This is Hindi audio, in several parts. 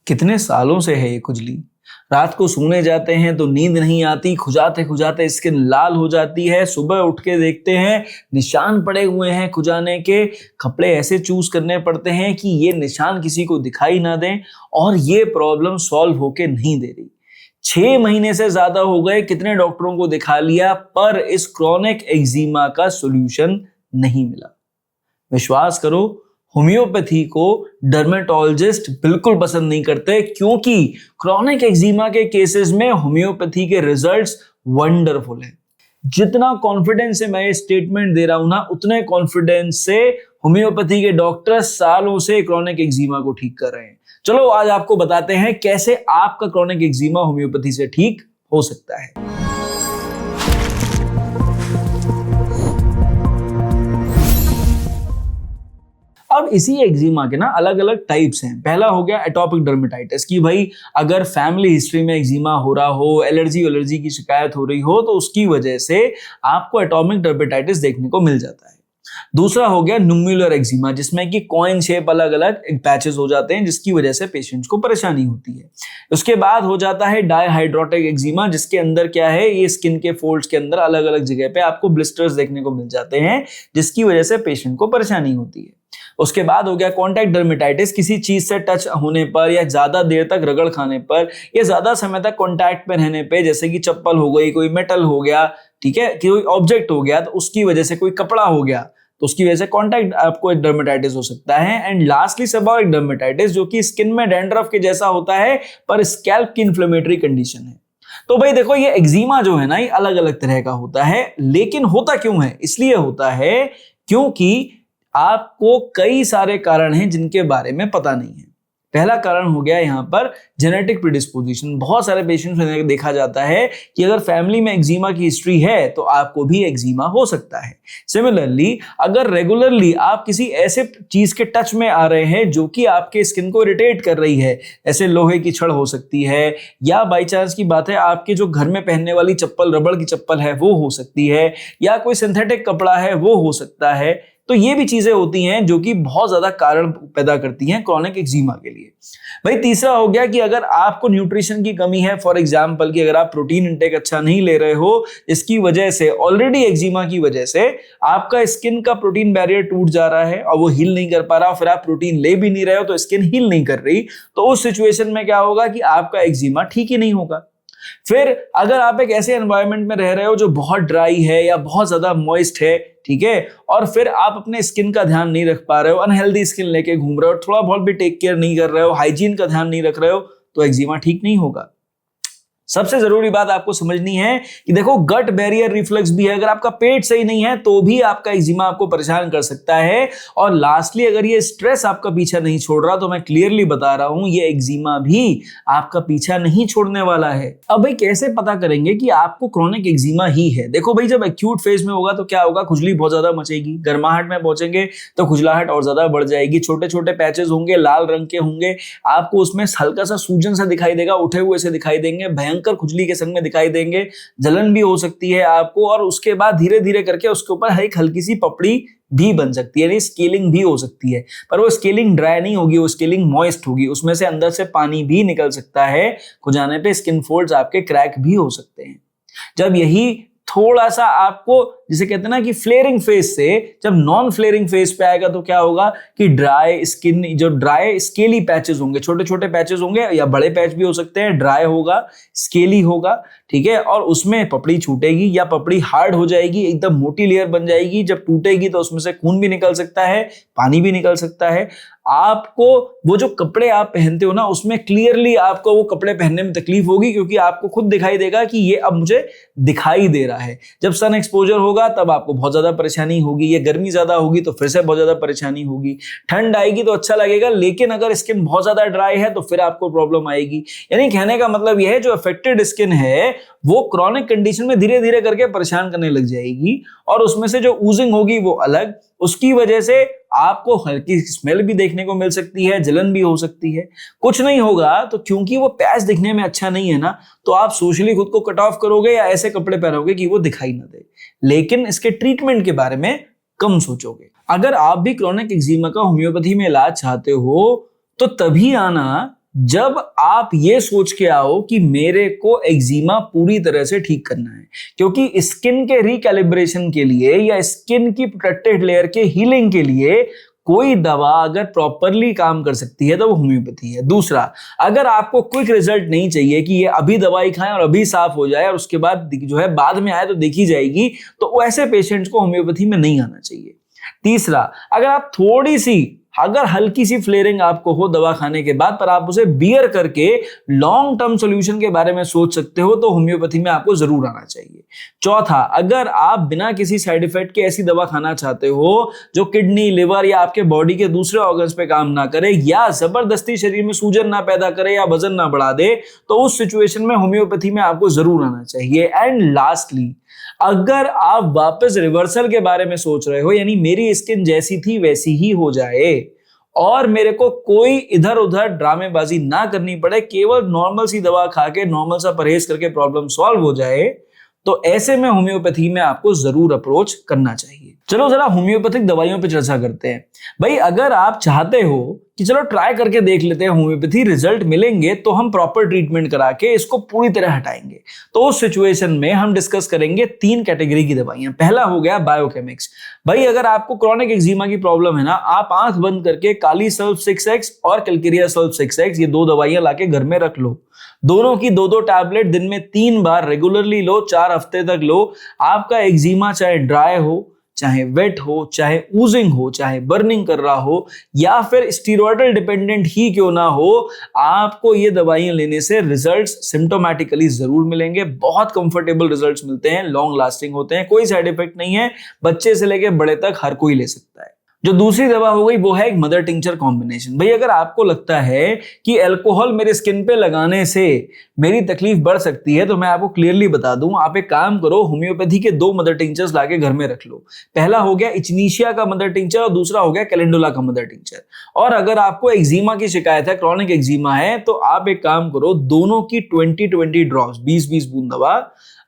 कितने सालों से है ये खुजली। रात को सोने जाते हैं तो नींद नहीं आती, खुजाते खुजाते स्किन लाल हो जाती है। सुबह उठ के देखते हैं निशान पड़े हुए हैं खुजाने के। कपड़े ऐसे चूज करने पड़ते हैं कि ये निशान किसी को दिखाई ना दें, और ये प्रॉब्लम सॉल्व होके नहीं दे रही। 6 महीने से ज्यादा हो गए, कितने डॉक्टरों को दिखा लिया, पर इस क्रॉनिक एक्जिमा का सॉल्यूशन नहीं मिला। विश्वास करो, होम्योपैथी को डर्मेटोलॉजिस्ट बिल्कुल पसंद नहीं करते, क्योंकि क्रॉनिक एक्जिमा के केसेस में होम्योपैथी के रिजल्ट्स वंडरफुल हैं। जितना कॉन्फिडेंस से मैं ये स्टेटमेंट दे रहा हूं ना, उतने कॉन्फिडेंस से होम्योपैथी के डॉक्टर सालों से क्रॉनिक एक्जिमा को ठीक कर रहे हैं। चलो आज आपको बताते हैं कैसे आपका क्रॉनिक एक्जिमा होम्योपैथी से ठीक हो सकता है। अब इसी एक्जिमा के ना अलग अलग टाइप्स हैं। पहला हो गया एटॉपिक डर्मेटाइटिस, कि भाई अगर फैमिली हिस्ट्री में एक्जिमा हो रहा हो, एलर्जी की शिकायत हो रही हो, तो उसकी वजह से आपको एटॉपिक डर्मेटाइटिस देखने को मिल जाता है। दूसरा हो गया न्यूमुलर एक्जिमा, जिसमें कि कॉइन शेप अलग अलग पैचेस हो जाते हैं, जिसकी वजह से पेशेंट्स को परेशानी होती है। उसके बाद हो जाता है डायहाइड्रोटिक एक्जिमा, जिसके अंदर क्या है, ये स्किन के फोल्ड्स के अंदर अलग अलग जगह पे आपको ब्लिस्टर्स देखने को मिल जाते हैं, जिसकी वजह से पेशेंट को परेशानी होती है। उसके बाद हो गया कॉन्टैक्ट डर्मेटाइटिस, किसी चीज से टच होने पर या ज्यादा देर तक रगड़ खाने पर या ज्यादा समय तक कॉन्टैक्ट में रहने पे, जैसे कि चप्पल हो गई, कोई मेटल हो गया, ठीक है, कोई ऑब्जेक्ट हो गया, तो उसकी वजह से, कोई कपड़ा हो गया तो उसकी वजह से कॉन्टैक्ट आपको एक डर्मेटाइटिस हो सकता है। एंड लास्टली सेबोरिक डर्मेटाइटिस, जो कि स्किन में डैंड्रफ के जैसा होता है पर स्कैल्प की इन्फ्लेमेटरी कंडीशन है। तो भाई देखो, ये एक्जिमा जो है ना, ये अलग अलग तरह का होता है, लेकिन होता क्यों है? इसलिए होता है क्योंकि आपको कई सारे कारण हैं जिनके बारे में पता नहीं है। पहला कारण हो गया यहाँ पर जेनेटिक प्रीडिस्पोजिशन। बहुत सारे पेशेंट्स में देखा जाता है कि अगर फैमिली में एक्जिमा की हिस्ट्री है तो आपको भी एक्जिमा हो सकता है। सिमिलरली, अगर रेगुलरली आप किसी ऐसे चीज के टच में आ रहे हैं जो कि आपके स्किन को इरिटेट कर रही है, ऐसे लोहे की छड़ हो सकती है, या बाई चांस की बात है आपके जो घर में पहनने वाली चप्पल, रबड़ की चप्पल है, वो हो सकती है, या कोई सिंथेटिक कपड़ा है वो हो सकता है, तो ये भी चीजें होती हैं जो कि बहुत ज्यादा कारण पैदा करती हैं क्रॉनिक एक्जिमा के लिए। भाई तीसरा हो गया कि अगर आपको न्यूट्रिशन की कमी है, फॉर एग्जांपल कि अगर आप प्रोटीन इंटेक अच्छा नहीं ले रहे हो, इसकी वजह से, ऑलरेडी एक्जिमा की वजह से आपका स्किन का प्रोटीन बैरियर टूट जा रहा है और वो हील नहीं कर पा रहा, फिर आप प्रोटीन ले भी नहीं रहे हो तो स्किन हील नहीं कर रही, तो उस सिचुएशन में क्या होगा कि आपका एक्जिमा ठीक ही नहीं होगा। फिर अगर आप एक ऐसे एनवायरनमेंट में रह रहे हो जो बहुत ड्राई है या बहुत ज्यादा मॉइस्ट है, ठीक है, और फिर आप अपने स्किन का ध्यान नहीं रख पा रहे हो, अनहेल्दी स्किन लेके घूम रहे हो, थोड़ा बहुत भी टेक केयर नहीं कर रहे हो, हाइजीन का ध्यान नहीं रख रहे हो, तो एक्जिमा ठीक नहीं होगा। सबसे जरूरी बात आपको समझनी है कि देखो, गट बैरियर रिफ्लेक्स भी है। अगर आपका पेट सही नहीं है तो भी आपका एक्जिमा आपको परेशान कर सकता है। और लास्टली, अगर ये स्ट्रेस आपका पीछा नहीं छोड़ रहा, तो मैं क्लियरली बता रहा हूं, ये एक्जिमा भी आपका पीछा नहीं छोड़ने वाला है। अब भाई कैसे पता करेंगे कि आपको क्रॉनिक एक्जिमा ही है? देखो भाई, जब एक्यूट फेज में होगा तो क्या होगा, खुजली बहुत ज्यादा मचेगी, गर्माहट में पहुंचेंगे तो खुजलाहट और ज्यादा बढ़ जाएगी, छोटे छोटे पैचेस होंगे, लाल रंग के होंगे, आपको उसमें हल्का सा सूजन सा दिखाई देगा, उठे हुए से दिखाई देंगे, भयंकर खुजली के संग में दिखाई देंगे, जलन भी हो सकती है आपको, और उसके बाद धीरे धीरे करके उसके ऊपर एक हल्की सी पपड़ी भी बन सकती है, यानी स्केलिंग भी हो सकती है। पर वो स्केलिंग ड्राई नहीं होगी, वो स्केलिंग मॉइस्ट होगी, उसमें से अंदर से पानी भी निकल सकता है। खुजाने पे स्किन फोल्ड्स आपके क्रैक भी हो सकते हैं। जब यही थोड़ा सा आपको, जिसे कहते हैं ना कि फ्लेयरिंग फेज से जब नॉन फ्लेयरिंग फेज पे आएगा, तो क्या होगा कि ड्राई स्किन, जो ड्राई स्केली पैचेस होंगे, छोटे छोटे पैचेस होंगे या बड़े पैच भी हो सकते हैं, ड्राई होगा, स्केली होगा, ठीक है, और उसमें पपड़ी छूटेगी या पपड़ी हार्ड हो जाएगी, एकदम मोटी लेयर बन जाएगी। जब टूटेगी तो उसमें से खून भी निकल सकता है, पानी भी निकल सकता है। आपको वो जो कपड़े आप पहनते हो ना, उसमें क्लियरली आपको वो कपड़े पहनने में तकलीफ होगी, क्योंकि आपको खुद दिखाई देगा कि ये अब मुझे दिखाई दे रहा है। जब सन एक्सपोजर होगा तब आपको बहुत ज्यादा परेशानी होगी, ये गर्मी ज्यादा होगी तो फिर से बहुत ज्यादा परेशानी होगी, ठंड आएगी तो अच्छा लगेगा, लेकिन अगर स्किन बहुत ज्यादा ड्राई है तो फिर आपको प्रॉब्लम आएगी। यानी कहने का मतलब यह है, जो अफेक्टेड स्किन है वो क्रॉनिक कंडीशन में धीरे धीरे करके परेशान करने लग जाएगी, और उसमें से जो ऊजिंग होगी वो अलग, उसकी वजह से आपको हल्की स्मेल भी देखने को मिल सकती है, जलन भी हो सकती है। कुछ नहीं होगा तो क्योंकि वो पैच दिखने में अच्छा नहीं है ना, तो आप सोशली खुद को कट ऑफ करोगे या ऐसे कपड़े पहनोगे कि वो दिखाई ना दे, लेकिन इसके ट्रीटमेंट के बारे में कम सोचोगे। अगर आप भी क्रॉनिक एक्जिमा का होम्योपैथी में इलाज चाहते हो तो तभी आना जब आप ये सोच के आओ कि मेरे को एक्जिमा पूरी तरह से ठीक करना है, क्योंकि स्किन के रिकैलिब्रेशन के लिए या स्किन की प्रोटेक्टेड लेयर के हीलिंग के लिए कोई दवा अगर प्रॉपरली काम कर सकती है तो वो होम्योपैथी है। दूसरा, अगर आपको क्विक रिजल्ट नहीं चाहिए कि ये अभी दवाई खाएं और अभी साफ हो जाए और उसके बाद जो है बाद में आए तो देखी जाएगी, तो ऐसे पेशेंट्स को होम्योपैथी में नहीं आना चाहिए। तीसरा, अगर आप थोड़ी सी अगर हल्की सी फ्लेयरिंग आपको हो दवा खाने के बाद, पर आप उसे बियर करके लॉन्ग टर्म सॉल्यूशन के बारे में सोच सकते हो, तो होम्योपैथी में आपको जरूर आना चाहिए। चौथा, अगर आप बिना किसी साइड इफेक्ट के ऐसी दवा खाना चाहते हो जो किडनी, लिवर या आपके बॉडी के दूसरे ऑर्गन्स पे काम ना करे या जबरदस्ती शरीर में सूजन ना पैदा करे या वजन ना बढ़ा दे, तो उस सिचुएशन में होम्योपैथी में आपको जरूर आना चाहिए। एंड लास्टली, अगर आप वापस रिवर्सल के बारे में सोच रहे हो, यानी मेरी स्किन जैसी थी वैसी ही हो जाए और मेरे को कोई इधर उधर ड्रामेबाजी ना करनी पड़े, केवल नॉर्मल सी दवा खा के नॉर्मल सा परहेज करके प्रॉब्लम सॉल्व हो जाए, तो ऐसे में होम्योपैथी में आपको जरूर अप्रोच करना चाहिए। चलो जरा होम्योपैथिक दवाइयों पे चर्चा करते हैं। भाई, अगर आप चाहते हो कि चलो ट्राई करके देख लेते हैं होम्योपैथी रिजल्ट मिलेंगे तो हम प्रॉपर ट्रीटमेंट करा के इसको पूरी तरह हटाएंगे, तो उस सिचुएशन में हम डिस्कस करेंगे 3 कैटेगरी की दवाइयां। पहला हो गया बायोकेमिक्स। भाई, अगर आपको क्रॉनिक एक्जिमा की प्रॉब्लम है ना, आप आंख बंद करके काली सल्फ 6x और कैलकेरिया सल्फ 6x, ये 2 दवाइयां लाके घर में रख लो। दोनों की 2-2 टैबलेट दिन में 3 बार रेगुलरली लो, 4 हफ्ते तक लो। आपका एक्जिमा चाहे ड्राई हो, चाहे वेट हो, चाहे ऊजिंग हो, चाहे बर्निंग कर रहा हो या फिर स्टीरॉयडल डिपेंडेंट ही क्यों ना हो, आपको ये दवाइयां लेने से रिजल्ट्स सिम्टोमैटिकली जरूर मिलेंगे। बहुत कंफर्टेबल रिजल्ट्स मिलते हैं, लॉन्ग लास्टिंग होते हैं, कोई साइड इफेक्ट नहीं है, बच्चे से लेकर बड़े तक हर कोई ले सकता है। जो दूसरी दवा हो गई वो है एक मदर टिंचर कॉम्बिनेशन। भाई, अगर आपको लगता है कि अल्कोहल मेरे स्किन पे लगाने से मेरी तकलीफ बढ़ सकती है, तो मैं आपको क्लियरली बता दूं, आप एक काम करो, होम्योपैथी के 2 मदर टिंचर्स लाके घर में रख लो। पहला हो गया इचनीशिया का मदर टिंचर और दूसरा हो गया कैलेंडुला का मदर टिंचर। और अगर आपको एक्जिमा की शिकायत है, क्रॉनिक एक्जिमा है, तो आप एक काम करो, दोनों की 20-20 ड्रॉप्स, 20-20 बूंद दवा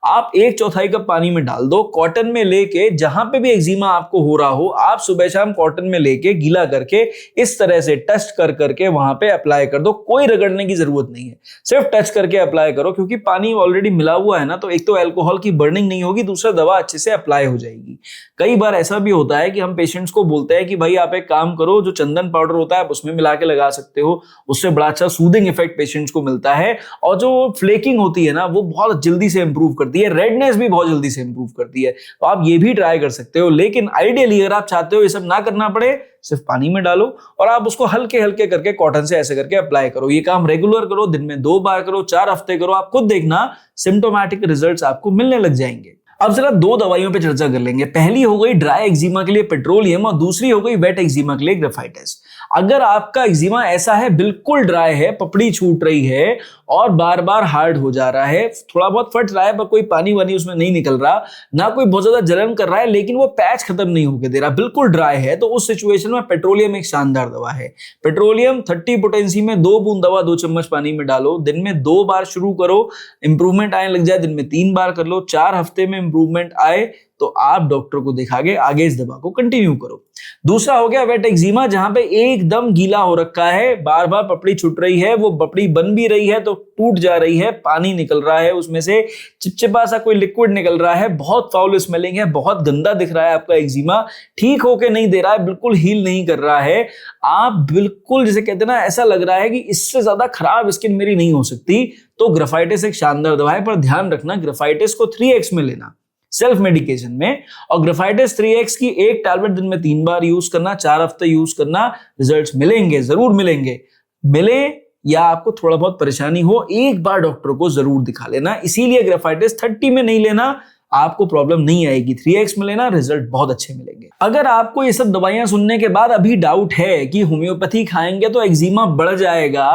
आप 1/4 कप पानी में डाल दो। कॉटन में लेके, जहां पे भी एक्जिमा आपको हो रहा हो, आप सुबह शाम कॉटन में लेके गीला करके इस तरह से टच कर करके वहां पे अप्लाई कर दो। कोई रगड़ने की जरूरत नहीं है, सिर्फ टच करके अप्लाई करो, क्योंकि पानी ऑलरेडी मिला हुआ है ना, तो एक तो अल्कोहल की बर्निंग नहीं होगी, दूसरा दवा अच्छे से अप्लाई हो जाएगी। कई बार ऐसा भी होता है कि हम पेशेंट्स को बोलते हैं कि भाई आप एक काम करो, जो चंदन पाउडर होता है आप उसमें मिला के लगा सकते हो, उससे बड़ा अच्छा सूदिंग इफेक्ट पेशेंट्स को मिलता है। और जो फ्लेकिंग होती है ना, वो बहुत जल्दी से इंप्रूव करती है, रेडनेस भी बहुत जल्दी से इंप्रूव करती है, तो आप ये भी ट्राई कर सकते हो। लेकिन आइडियली अगर आप चाहते हो ये सब ना करना पड़े, सिर्फ पानी में डालो और आप उसको हल्के हल्के करके कॉटन से ऐसे करके अप्लाई करो। ये काम रेगुलर करो, दिन में 2 बार करो, 4 हफ्ते करो, आप खुद देखना सिम्टोमैटिक रिजल्ट्स आपको मिलने लग जाएंगे। अब जरा 2 दवाइयों पे चर्चा कर लेंगे। पहली हो गई ड्राई एक्जिमा के लिए पेट्रोलियम और दूसरी हो गई वेट एक्जिमा के लिए ग्रेफाइटिस। अगर आपका एक्जिमा ऐसा है, बिल्कुल ड्राई है, पपड़ी छूट रही है और बार बार हार्ड हो जा रहा है, थोड़ा बहुत फट रहा है पर कोई पानी वानी उसमें नहीं निकल रहा, ना कोई बहुत ज्यादा जलन कर रहा है, लेकिन वो पैच खत्म नहीं होके दे रहा, बिल्कुल ड्राई है, तो उस सिचुएशन में पेट्रोलियम एक शानदार दवा है। पेट्रोलियम 30 पोटेंसी में 2 बूंद दवा 2 चम्मच पानी में डालो, दिन में 2 बार शुरू करो, इंप्रूवमेंट आने लग जाए दिन में 3 बार कर लो, 4 हफ्ते में इंप्रूवमेंट आए तो आप डॉक्टर को दिखा के आगे इस दवा को कंटिन्यू करो। दूसरा हो गया वेट एक्जिमा, जहां पे एकदम गीला हो रखा है, बार बार पपड़ी छूट रही है, वो पपड़ी बन भी रही है तो टूट जा रही है, पानी निकल रहा है, उसमें से चिपचिपा सा कोई लिक्विड निकल रहा है, बहुत फाउल स्मेलिंग है, बहुत गंदा दिख रहा है आपका एक्जिमा, ठीक होके नहीं दे रहा है, बिल्कुल हील नहीं कर रहा है, आप बिल्कुल जिसे कहते हैं ना, ऐसा लग रहा है कि इससे ज्यादा खराब स्किन मेरी नहीं हो सकती, तो ग्रेफाइटिस एक शानदार दवा है। पर ध्यान रखना, ग्रेफाइटिस को 3x में लेना सेल्फ मेडिकेशन में, और ग्रेफाइटिस 3x की एक टैबलेट दिन में 3 बार यूज करना, 4 हफ्ते यूज करना, रिजल्ट्स मिलेंगे, जरूर मिलेंगे। मिले या आपको थोड़ा बहुत परेशानी हो, एक बार डॉक्टर को जरूर दिखा लेना। इसीलिए ग्रेफाइटिस 30 में नहीं लेना, आपको प्रॉब्लम नहीं आएगी, 3x में लेना, रिजल्ट बहुत अच्छे मिलेंगे। अगर आपको ये सब दवाइयां सुनने के बाद अभी डाउट है कि होम्योपैथी खाएंगे तो एक्जिमा बढ़ जाएगा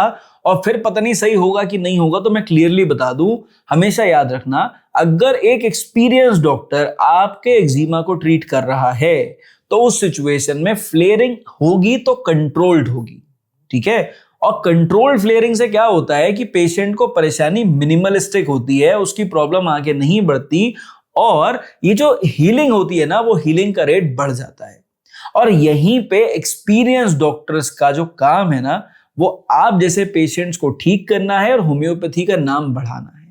और फिर पता नहीं सही होगा कि नहीं होगा, तो मैं क्लियरली बता दूं, हमेशा याद रखना, अगर एक एक्सपीरियंस डॉक्टर आपके एक्जिमा को ट्रीट कर रहा है तो उस सिचुएशन में फ्लेयरिंग होगी तो कंट्रोल्ड होगी, ठीक है। और कंट्रोल्ड फ्लेयरिंग से क्या होता है कि पेशेंट को परेशानी मिनिमलिस्टिक होती है, उसकी प्रॉब्लम आगे नहीं बढ़ती, और ये जो हीलिंग होती है ना, वो हीलिंग का रेट बढ़ जाता है। और यहीं पे एक्सपीरियंस डॉक्टर्स का जो काम है ना, वो आप जैसे पेशेंट्स को ठीक करना है और होम्योपैथी का नाम बढ़ाना है।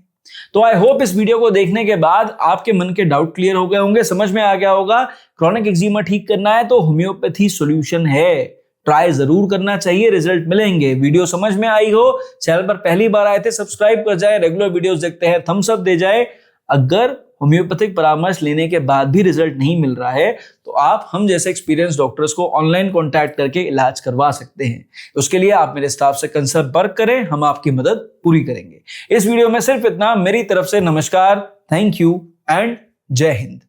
तो आई होप इस वीडियो को देखने के बाद आपके मन के डाउट क्लियर हो गए होंगे, समझ में आ गया होगा। क्रॉनिक एक्जिमा ठीक करना है तो होम्योपैथी सॉल्यूशन है, ट्राई जरूर करना चाहिए, रिजल्ट मिलेंगे। वीडियो समझ में आई हो, चैनल पर पहली बार आए थे सब्सक्राइब कर जाए, रेगुलर वीडियोस देखते हैं थम्स अप दे जाए। अगर होम्योपैथिक परामर्श लेने के बाद भी रिजल्ट नहीं मिल रहा है तो आप हम जैसे एक्सपीरियंस डॉक्टर्स को ऑनलाइन कांटेक्ट करके इलाज करवा सकते हैं। उसके लिए आप मेरे स्टाफ से संपर्क करें, हम आपकी मदद पूरी करेंगे। इस वीडियो में सिर्फ इतना, मेरी तरफ से नमस्कार, थैंक यू एंड जय हिंद।